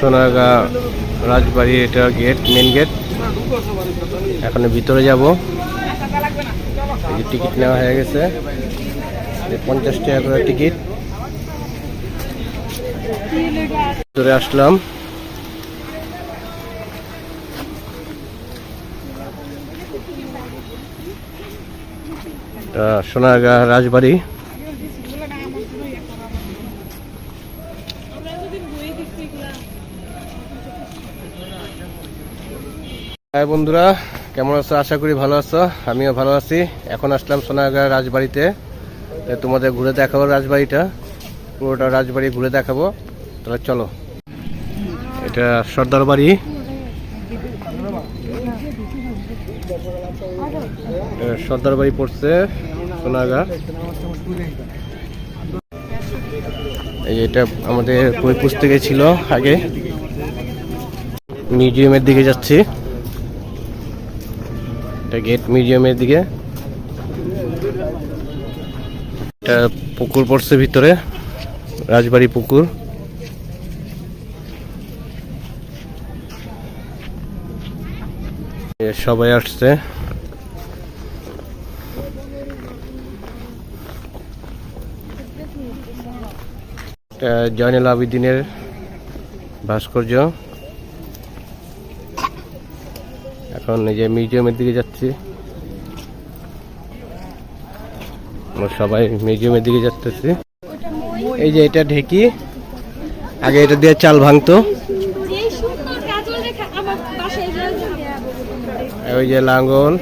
সোনারগাঁ রাজবাড়ি, এটা gate, main gate. এখন ভিতরে যাব। এই যে টিকিট নেওয়া হয়ে গেছে, 50 টাকা করে টিকিট। ভিতরে আসলাম। সোনারগাঁ রাজবাড়ি। হাই বন্ধুরা, কেমন আছো? আশা করি ভালো আছো। আমিও ভালো আছি। এখন আসলাম সোনারগাঁ রাজবাড়িতে। তোমাদের ঘুরে দেখাবো রাজবাড়িটা, পুরোটা রাজবাড়ি ঘুরে দেখাবো। তাহলে চলো। এটা সর্দার বাড়ি। সর্দার বাড়ি পড়ছে সোনারগাঁ। এই এটা আমাদের বই পুস্তকে ছিল আগে। মিউজিয়ামের দিকে যাচ্ছি। এটা গেট মিউজিয়ামের দিকে। এটা পুকুর পড়ছে ভিতরে, রাজবাড়ি পুকুর। সবাই আসছে। এটা জয়নুল আবেদিনের ভাস্কর্য। এখন এই যে মিউজিয়ামের দিকে যাচ্ছি। আমরা সবাই মিউজিয়ামের দিকে যাচ্ছি। এই যে এটা ঢেকি, আগে এটা দিয়ে চাল ভাঙতো। ওই যে লাঙ্গল,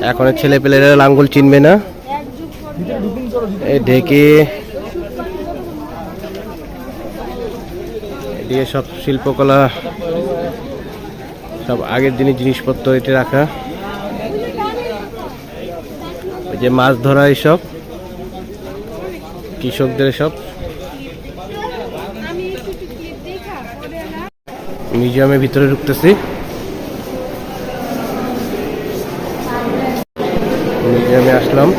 এখন ছেলে পেলেরা লাঙ্গল চিনবে না। এই ঢেকি দিয়ে সব শিল্পকলা, সব আগের দিনের জিনিসপত্র এটা রাখা। ওই যে মাছ ধরা, এইসব কৃষকদের সব। মিউজিয়ামের ভিতরে ঢুকতেছি। মিউজিয়ামে আসলাম।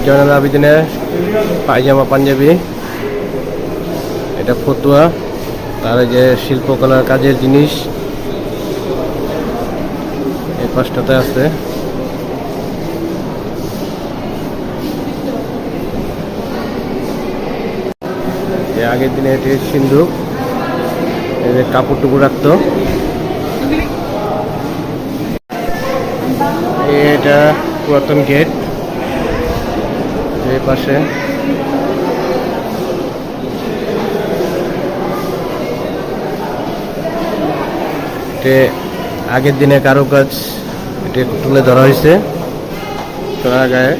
জয়নুল আবেদিনের পায়জামা পাঞ্জাবি, এটা ফতুয়া, তার যে শিল্পকলার কাজের জিনিস এই পাশটাতে আছে। আগের দিনে এটি সিন্ধুক, কাপড় টুকু রাখতো। এটা পুরাতন গেট, এই পাশে। আগের দিনে কারুকাজ এটা তুলে ধরা হয়েছে সোনারগাঁয়ে।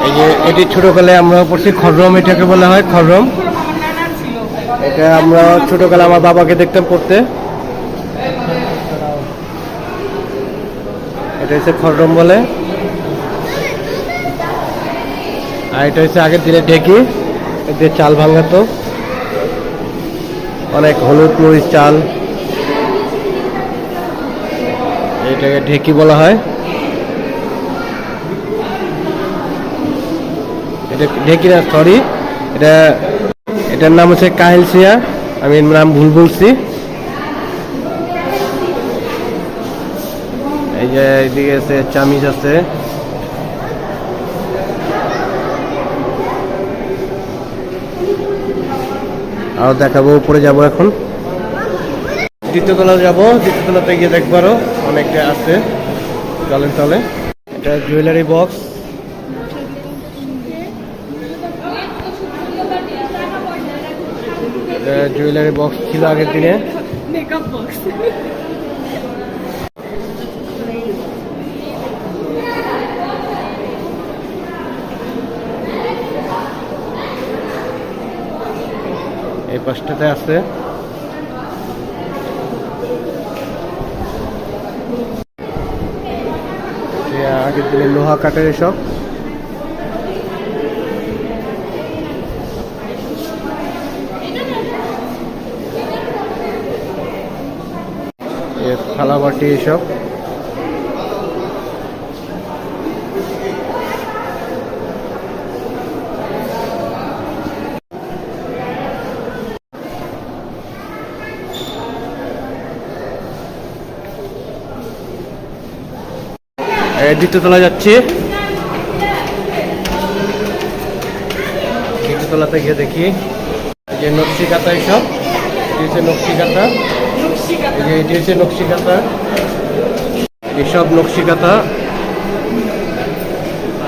এই যে এটি ছোটকালে আমরা পড়ছি খরম, এটাকে বলা হয় খরম। এটা আমরা ছোটকালে আমার বাবাকে দেখতাম পড়তে। এটা হচ্ছে খরম বলে। আর এটা হচ্ছে আগের দিনে ঢেকি, এতে চাল ভাঙাতো, অনেক হলুদ মরিচ চাল। এটাকে ঢেকি বলা হয়। এটা ঢেকি না, সরি, এটার নাম হচ্ছে কাহেলসিয়া। আমি নাম ভুল বলছি। এই যে এইদিকে আছে চামিচ আছে। আরো দেখাবো, উপরে যাব এখন। দ্বিতীয় তলা যাবো, দ্বিতীয় তলাতে গিয়ে দেখবো আরো অনেকটা আছে জলের তলে। এটা জুয়েলারি বক্স। জুয়েলারি বক্স ছিল আগের দিনে। Makeup box. এই পাশটাতে আছে। আগের দিনে লোহা কাঠের এসব। থালা বাটি এসব। দ্বিতীয় তলা যাচ্ছি, দ্বিতীয় তলাতে গিয়ে দেখি যে নকশি কাঁথা এইসব। এটি হচ্ছে নকশি কাঁথা, এই যে এটি হচ্ছে নকশি কাঁথা, এসব নকশি কাঁথা,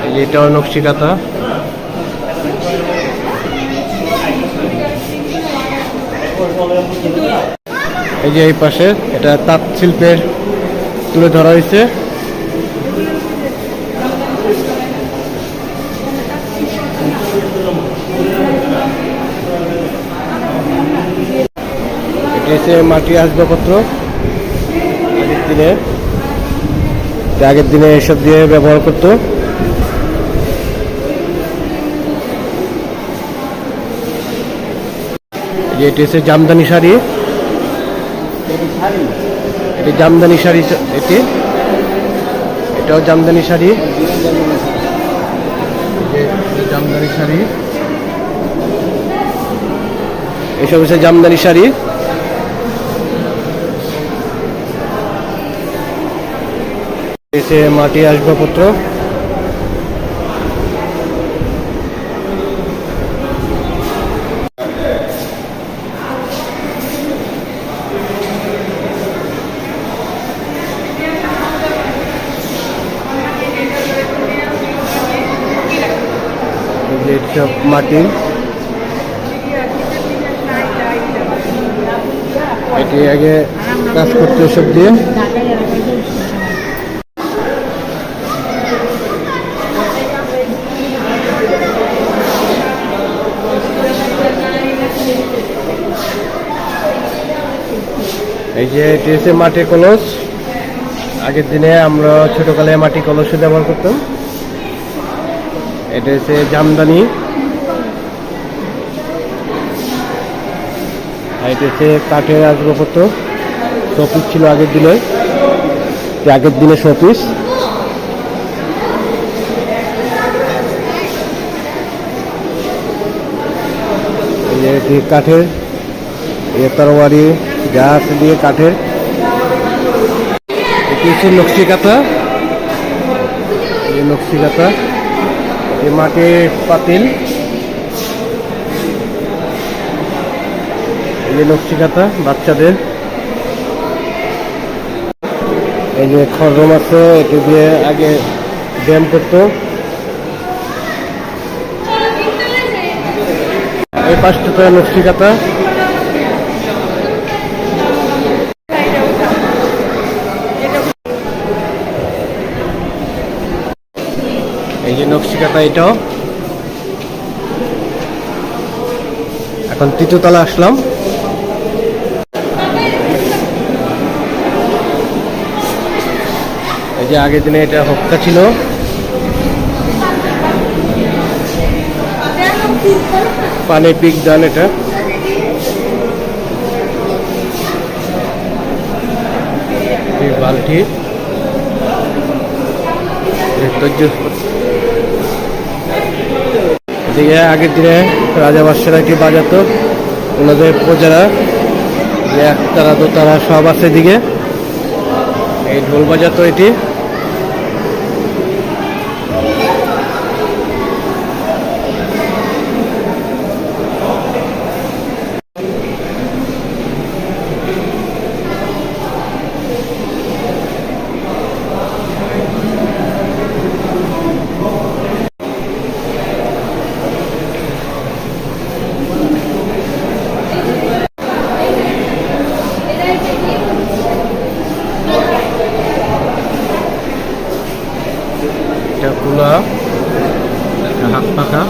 এই যে এটাও নকশি কাঁথা। এই যে এই পাশে এটা তাঁত শিল্পের তুলে ধরা হয়েছে। এটি হচ্ছে মাটির আসবাবপত্র আগের দিনে এসব দিয়ে ব্যবহার করতো। এটি হচ্ছে জামদানি শাড়ি, এটি জামদানি শাড়ি, এটাও জামদানি শাড়ি, জামদানি শাড়ি, এসব হচ্ছে জামদানি শাড়ি। এসে মাটির আসবাবপত্র, সব মাটির। এটি আগে কাজ করতে সব দিয়ে। এই যে এটি হচ্ছে মাটির কলস, আগের দিনে আমরা ছোটকালে মাটির কলসে ব্যবহার করতাম। এটা হচ্ছে জামদানি, আর এটা হচ্ছে কাঠের আসবাবপত্র, শোপিস ছিল আগের দিনে শোপিস। এই কাঠের তরবারি যা আছে দিয়ে কাঠের। এটি হচ্ছে নকশি কাঁথা, এই নকশি কাঁথা, এই মাটির পাতিল, এই যে নকশি কাঁথা বাচ্চাদের। এই যে খড়ম আছে, এটি দিয়ে আগে ব্যায়াম করতো। এই পাশটা নকশি কাঁথা, এই যে নকশি কাঁথা এটাও। এখন তৃতীয় তলা আসলাম। এই যে আগের দিনে এটা হক্কা ছিল, পানি পিক দান, এটা বালতি, এদিকে আগের দিনে রাজা বাদশারা এটি বাজাতো, ওনাদের প্রজারা, যে একতারা দোতারা সব আছে এদিকে, এই ঢোল বাজাতো এটি। এটা কুলা, হাত পাখা,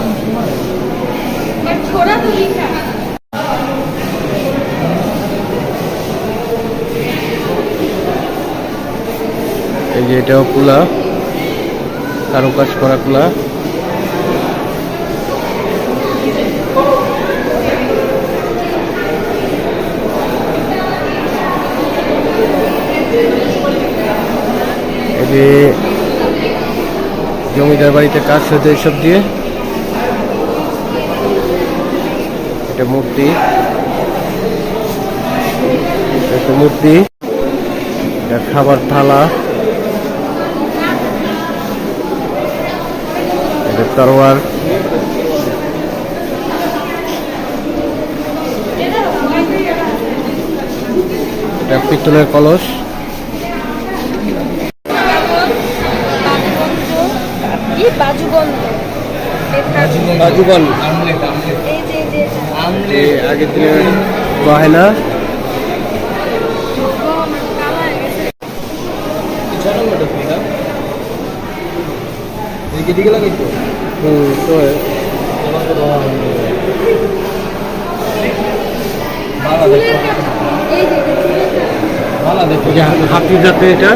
এই যে এটাও কুলা, কারুকাজ করা কুলা। যে জমিদার বাড়িতে কাজ হতো এইসব দিয়ে। এটা মূর্তি, একটা মূর্তি, এটা খাবার থালা, এটা তরোয়ার, এটা পিতলের কলস, বাজুবন, আগের দিনের গয়না, হাতি জাতে এটা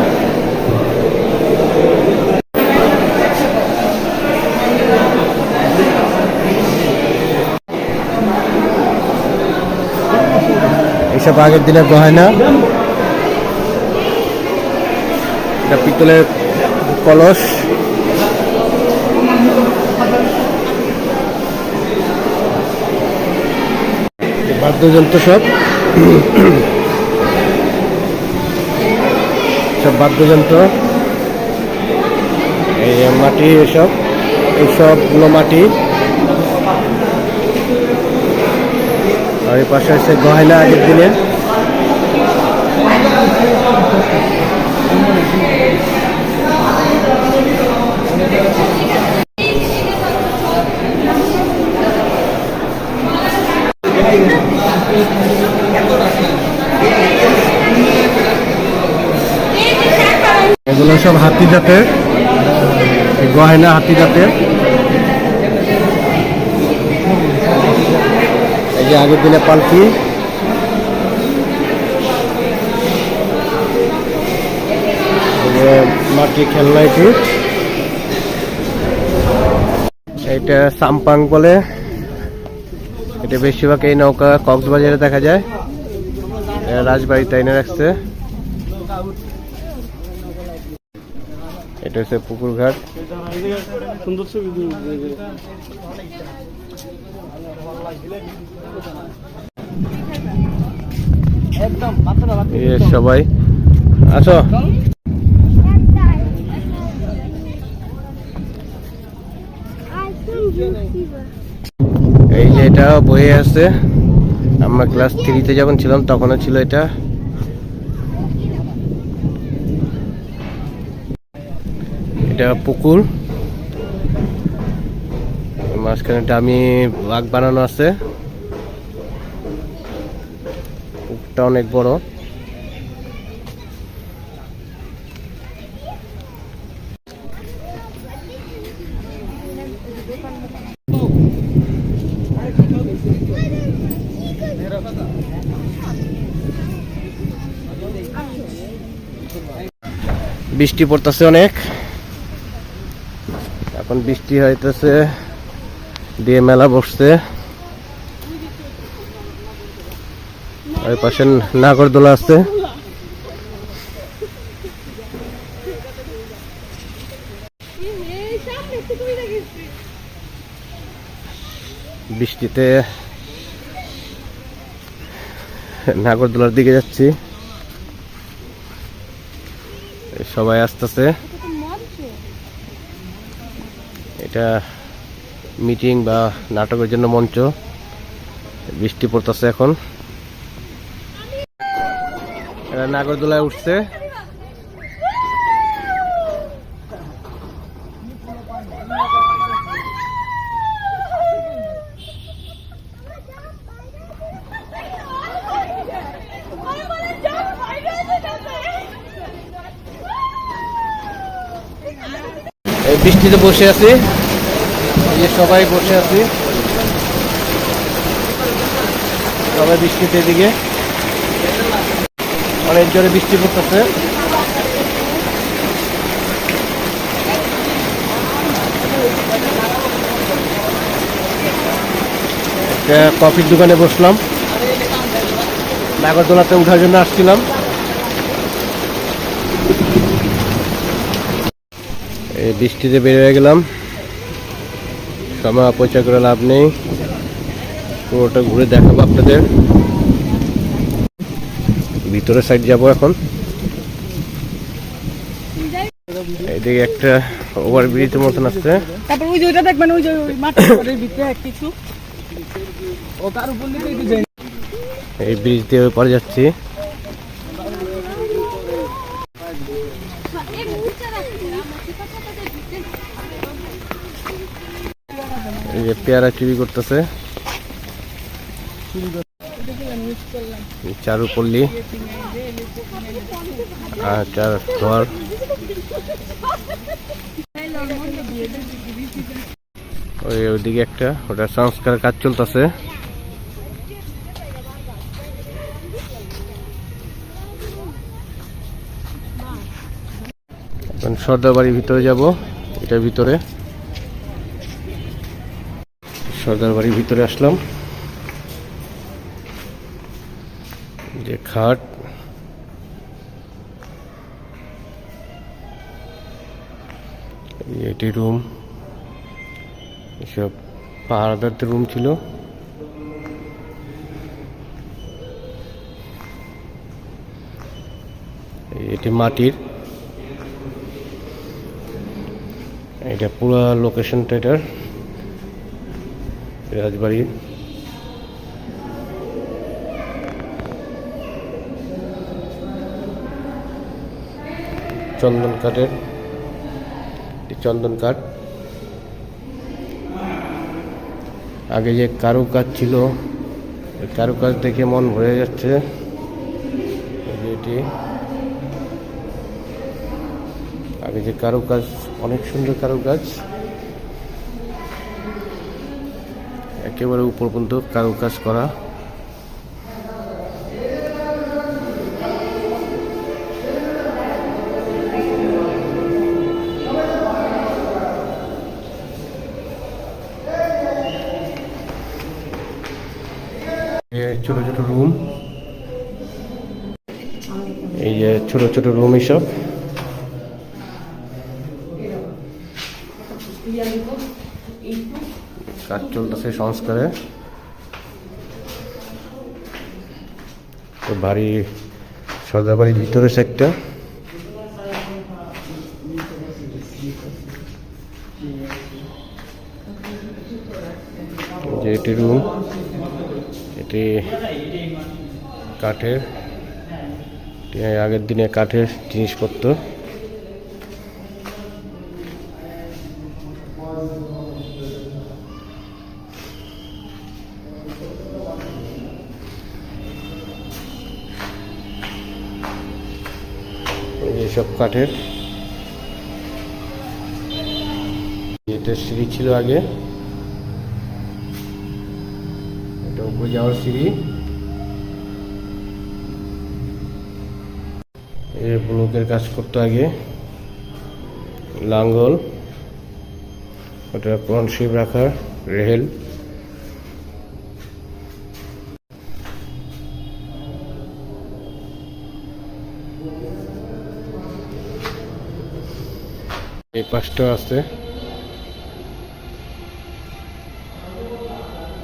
এইসব আগের দিনের গয়না। এটা পিতলের কলস, বাদ্যযন্ত্র, সব সব বাদ্যযন্ত্র, এই মাটি, এসব এইসবগুলো মাটি। আর এই পাশে আছে গয়না আগের দিনের। এগুলো সব হাতি জাতের গয়না, হাতি জাতের। এই যে আগের দিনে পালকি, মাটি খেলনা, এইটা সাম্পাং বলে। এটা বেশিরভাগ এই নৌকা কক্সবাজারে দেখা যায়, রাজবাড়িতে এনে রাখছে। এটা হচ্ছে পুকুর ঘাট। সবাই আসো। এই যে এটা বয়ে আছে, আমরা ক্লাস 3-তে যখন ছিলাম তখনও ছিল এটা। এটা পুকুর, মাঝখানে ডামি বাঘ বানানো আছে। পুকুরটা অনেক বড়। বৃষ্টি পড়তেছে অনেক, এখন বৃষ্টি হইতেছে দিয়ে মেলা বসছে। ওই পাশে নাগরদোলা আছে। বৃষ্টিতে নাগরদোলার দিকে যাচ্ছি, সবাই আসতেছে। এটা মিটিং বা নাটকের জন্য মঞ্চ। বৃষ্টি পড়তেছে এখন, এরা নাগরদোলায় উঠছে। এই বৃষ্টিতে বসে আছি, এই যে সবাই বসে আছি, সবাই বৃষ্টিতে। এদিকে অনেক জোরে বৃষ্টি পড়তেছে। একটা কফির দোকানে বসলাম, নাগরদোলাতে উঠার জন্য আসছিলাম। এই বৃষ্টিতে বের হয়ে গেলাম, সময় অপচয় করে লাভ নেই, পুরোটা ঘুরে দেখাবো আপনাদের। ভিতরের সাইড যাব এখন। এইদিকে একটা ওভারব্রিজের মতন আছে, তারপর ওই যে ওইটা দেখবেন, ওই যে মাঠের ভিতরে কিছু ও তার উপর দিয়ে একটু যাই। এই ব্রিজ দিয়ে পরে যাচ্ছি। এই যে পেয়ারা চুরি করতেছে, চারুপল্লী চার ঘর। ওইদিকে একটা, ওটা সংস্কার কাজ চলতেছে। এখন সর্দার বাড়ির ভিতরে যাব, এটার ভিতরে সর্দার বাড়ির ভিতরে আসলাম। যে খাট, এটি রুম, এসব পাহারাদারদের রুম ছিল। এটি মাটির, এটা পুরো লোকেশনটা এটার রাজবাড়ি। চন্দন কাঠের, চন্দন কাঠ। আগে যে কারুকাজ ছিল, কারুকাজ দেখে মন ভরে যাচ্ছে। এটি আগে যে কারুকাজ, অনেক সুন্দর কারুকাজ, একেবারে উপর পর্যন্ত কারুকাজ করা। ছোট ছোট রুম, এই যে ছোট ছোট রুম, এইসব কাজ চলতেছে সংস্কারে। তো বাড়ি, সর্দার বাড়ির ভিতরে একটা, যে এটি রুম, এটি কাঠের, আগের দিনে কাঠের জিনিসপত্র। এইসব কাঠের, এটা সিঁড়ি ছিল আগে, এটা উপরে যাওয়ার সিঁড়ি। এই ব্লকের কাজ করতো আগে, লাঙ্গল, ওটা কনসিভ রাখার রেল। এই পাশটা আছে,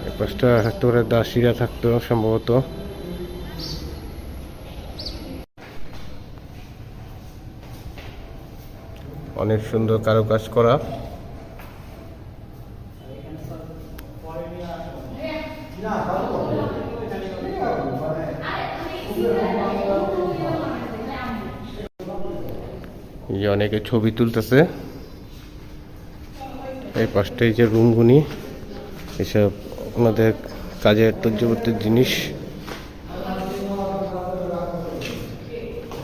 এই পাশটা থাকতে পারে দাসীরা থাকতো সম্ভবত। অনেক সুন্দর কারুকাজ করা। অনেকে ছবি তুলতেছে। এই পাশটাই যে রুমগুনি, এসব ওনাদের কাজের তর্জবর্তীর জিনিস।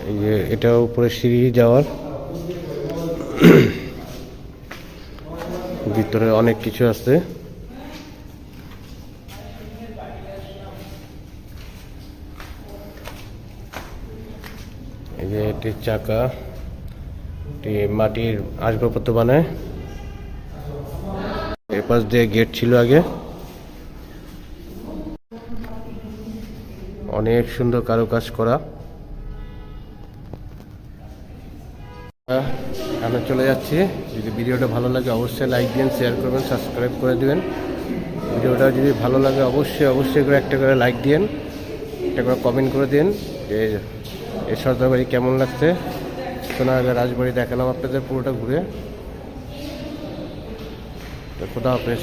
এই যে এটা উপরে সিঁড়ি যাওয়ার, ভিতরে অনেক কিছু আছে। এই যে এটি চাকা, এটি মাটির আসবাবপত্র বানায়। এর পাশ দিয়ে গেট ছিল আগে। অনেক সুন্দর কারুকাজ করা। সামনে চলে যাচ্ছি। যদি ভিডিওটা ভালো লাগে অবশ্যই লাইক দিন, শেয়ার করবেন, সাবস্ক্রাইব করে দিবেন। ভিডিওটা যদি ভালো লাগে অবশ্যই করে একটা করে লাইক দিন, একটা করে কমেন্ট করে দিন যে এই সর্দার বাড়ি কেমন লাগছে। সোনারগাঁ রাজবাড়ি দেখালাম আপনাদের পুরোটা ঘুরে। তো খোদা হাফেজ।